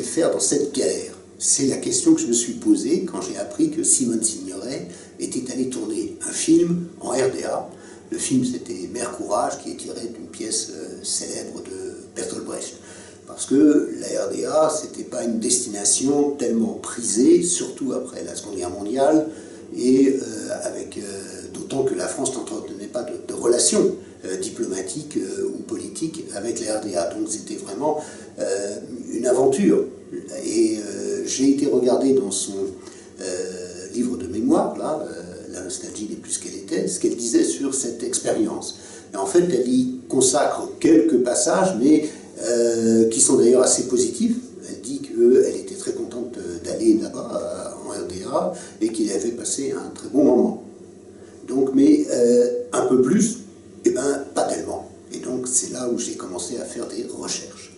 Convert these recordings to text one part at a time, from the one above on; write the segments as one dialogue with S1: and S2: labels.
S1: faire dans cette galère? C'est la question que je me suis posée quand j'ai appris que Simone Signoret était allé tourner un film en RDA. Le film, c'était Mère Courage, qui est tiré d'une pièce célèbre de Bertolt Brecht. Parce que la RDA, c'était pas une destination tellement prisée, surtout après la Seconde Guerre mondiale, et d'autant que la France n'entretenait pas de relations diplomatiques ou politiques avec la RDA. Donc c'était vraiment une aventure. Et j'ai été regardé dans son livre de mémoire, là, La nostalgie n'est plus ce qu'elle était, ce qu'elle disait sur cette expérience. Et en fait, elle y consacre quelques passages, mais qui sont d'ailleurs assez positifs. Elle dit qu'elle était très contente d'aller là-bas, en RDA, et qu'il avait passé un très bon moment. Donc, mais un peu plus, eh ben, pas tellement. Et donc, c'est là où j'ai commencé à faire des recherches.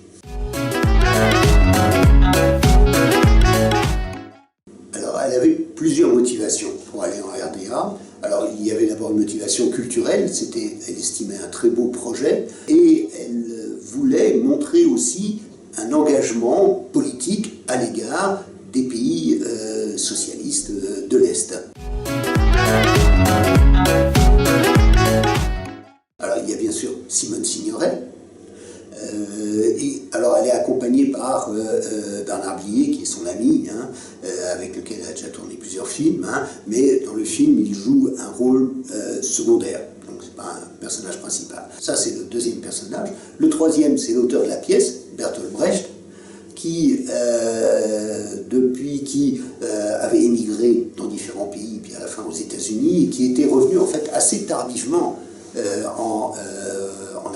S1: Alors, elle avait plusieurs motivations pour aller en RDA. Alors, il y avait d'abord une motivation culturelle, elle estimait un très beau projet, et elle voulait montrer aussi un engagement politique à l'égard des pays socialistes de l'Est. Alors, il y a bien sûr Simone Signoret. Alors, elle est accompagnée par Bernard Blier, qui est son ami, avec lequel elle a déjà tourné plusieurs films, mais dans le film, il joue un rôle secondaire, donc c'est pas un personnage principal. Ça, c'est le deuxième personnage. Le troisième, c'est l'auteur de la pièce, Bertolt Brecht, qui avait émigré dans différents pays, puis à la fin aux États-Unis, et qui était revenu en fait assez tardivement en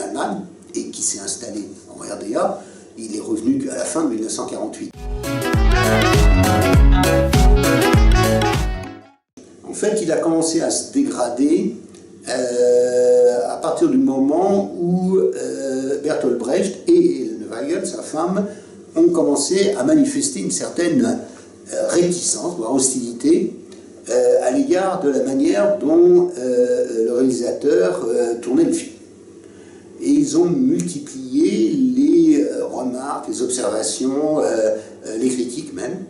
S1: Allemagne, et qui s'est installé en RDA. Il est revenu à la fin de 1948. En fait, il a commencé à se dégrader à partir du moment où Bertolt Brecht et Helene Weigel, sa femme, ont commencé à manifester une certaine réticence, voire hostilité, à l'égard de la manière dont le réalisateur tournait le film. Et ils ont multiplié les remarques, les observations, les critiques même.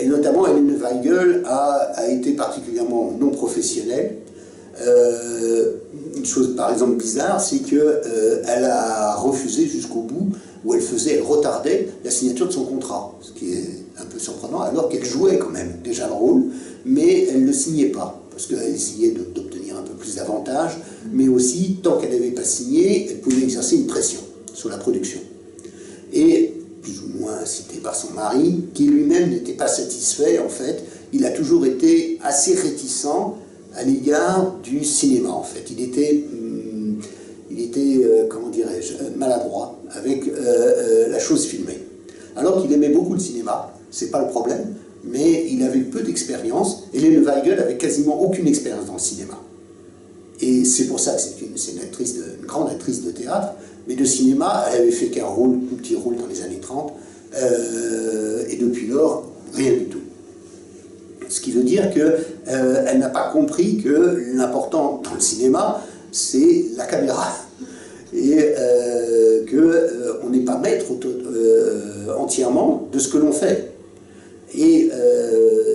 S1: Et notamment, Helene Weigel a été particulièrement non professionnelle. Une chose par exemple bizarre, c'est qu'elle a refusé jusqu'au bout, où elle retardait la signature de son contrat, ce qui est un peu surprenant, alors qu'elle jouait quand même déjà le rôle, mais elle ne le signait pas, parce qu'elle essayait d'obtenir un peu plus d'avantages, mais aussi, tant qu'elle n'avait pas signé, elle pouvait exercer une pression sur la production. Et, plus ou moins cité par son mari, qui lui-même n'était pas satisfait, en fait, il a toujours été assez réticent à l'égard du cinéma, en fait. Il était comment dirais-je, maladroit avec la chose filmée. Alors qu'il aimait beaucoup le cinéma, c'est pas le problème, mais il avait peu d'expérience, et Helene Weigel avait quasiment aucune expérience dans le cinéma. Et c'est pour ça que c'est une grande actrice de théâtre, mais de cinéma, elle avait fait qu'un petit rôle dans les années 30, et depuis lors, rien du tout. Ce qui veut dire qu'elle n'a pas compris que l'important dans le cinéma, c'est la caméra, et qu'on n'est pas maître entièrement de ce que l'on fait. Et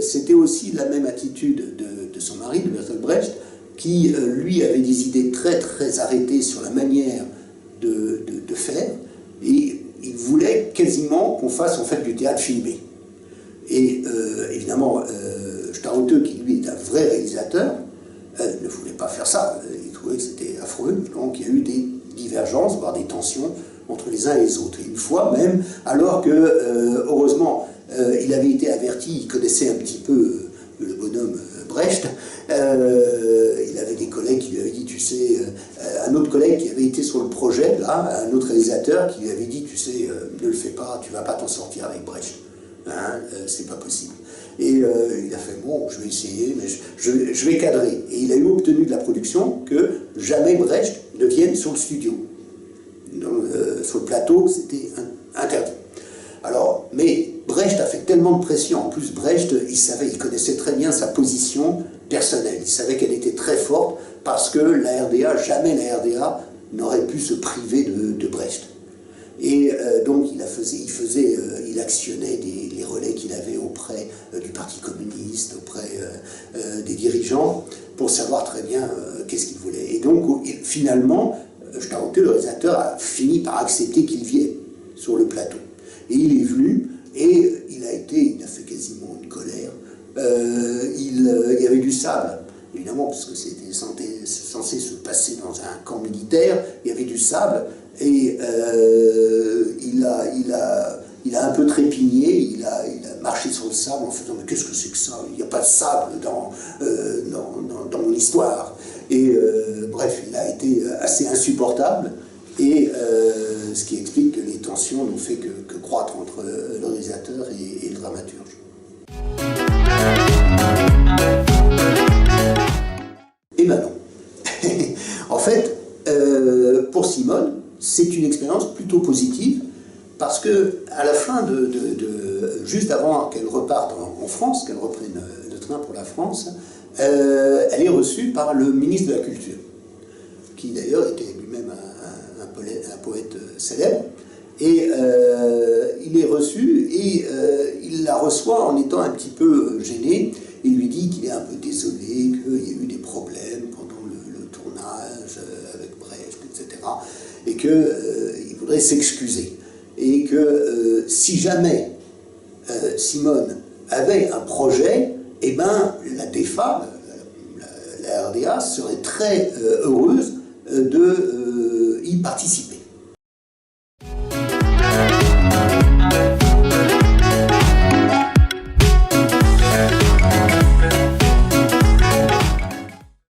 S1: c'était aussi la même attitude de son mari, de Bertolt Brecht, qui, lui, avait des idées très très arrêtées sur la manière de faire, et il voulait quasiment qu'on fasse en fait du théâtre filmé. Et évidemment, Starotte, qui lui est un vrai réalisateur, ne voulait pas faire ça, il trouvait que c'était affreux, donc il y a eu des divergences, voire des tensions entre les uns et les autres. Et une fois même, alors que, heureusement, il avait été averti, il connaissait un petit peu le bonhomme Brecht, il avait des collègues qui lui avaient dit, tu sais, un autre collègue qui avait été sur le projet, là, un autre réalisateur qui lui avait dit, tu sais, ne le fais pas, tu vas pas t'en sortir avec Brecht, c'est pas possible. Et il a fait, bon, je vais essayer, mais je vais cadrer. Et il a eu obtenu de la production que jamais Brecht ne vienne sur le studio. Donc, sur le plateau, c'était interdit. Alors, mais Brecht a fait tellement de pression. En plus, Brecht, il connaissait très bien sa position personnelle. Il savait qu'elle était très forte parce que jamais la RDA n'aurait pu se priver de Brecht. Et donc il actionnait les relais qu'il avait auprès du Parti communiste, auprès des dirigeants, pour savoir très bien qu'est-ce qu'il voulait. Et donc finalement, Staroté, le réalisateur, a fini par accepter qu'il vienne sur le plateau. Et il est venu, et il a fait quasiment une colère. Il y avait du sable, évidemment, parce que c'était censé se passer dans un camp militaire. Il y avait du sable, et il a un peu trépigné, il a marché sur le sable en faisant « mais qu'est-ce que c'est que ça? Il n'y a pas de sable dans mon histoire ». Et bref, il a été assez insupportable, et ce qui explique que les tensions n'ont fait que croître entre le réalisateur et le dramaturge. Eh ben non. En fait, pour Simone, c'est une expérience plutôt positive, parce que à la fin juste avant qu'elle reparte en France, qu'elle reprenne le train pour la France, elle est reçue par le ministre de la Culture, qui d'ailleurs était lui-même un poète célèbre, et il est reçu, et il la reçoit en étant un petit peu gêné. Il lui dit qu'il est un peu désolé, qu'il y a eu des problèmes pendant le tournage avec Brecht, etc., et qu'il voudrait s'excuser. Et que si jamais Simone avait un projet, eh ben, la DEFA, la RDA, serait très heureuse d'y participer.